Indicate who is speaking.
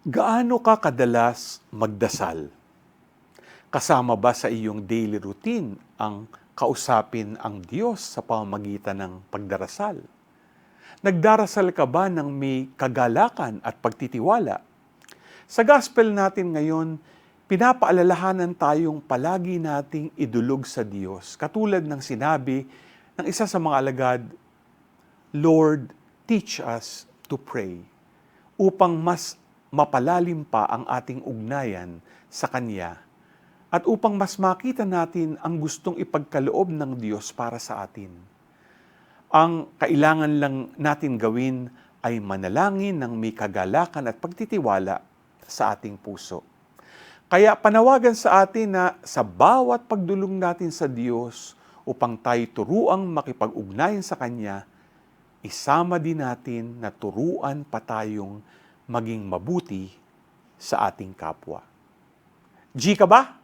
Speaker 1: Gaano ka kadalas magdasal? Kasama ba sa iyong daily routine ang kausapin ang Diyos sa pamamagitan ng pagdarasal? Nagdarasal ka ba ng may kagalakan at pagtitiwala? Sa gospel natin ngayon, pinapaalalahanan tayong palagi nating idulog sa Diyos. Katulad ng sinabi ng isa sa mga alagad, Lord, teach us to pray, upang mas mapalalim pa ang ating ugnayan sa Kanya at upang mas makita natin ang gustong ipagkaloob ng Diyos para sa atin. Ang kailangan lang natin gawin ay manalangin ng may kagalakan at pagtitiwala sa ating puso. Kaya panawagan sa atin na sa bawat pagdulong natin sa Diyos upang tayo turuang makipag-ugnayan sa Kanya, isama din natin na turuan pa tayong maging mabuti sa ating kapwa. G ka ba?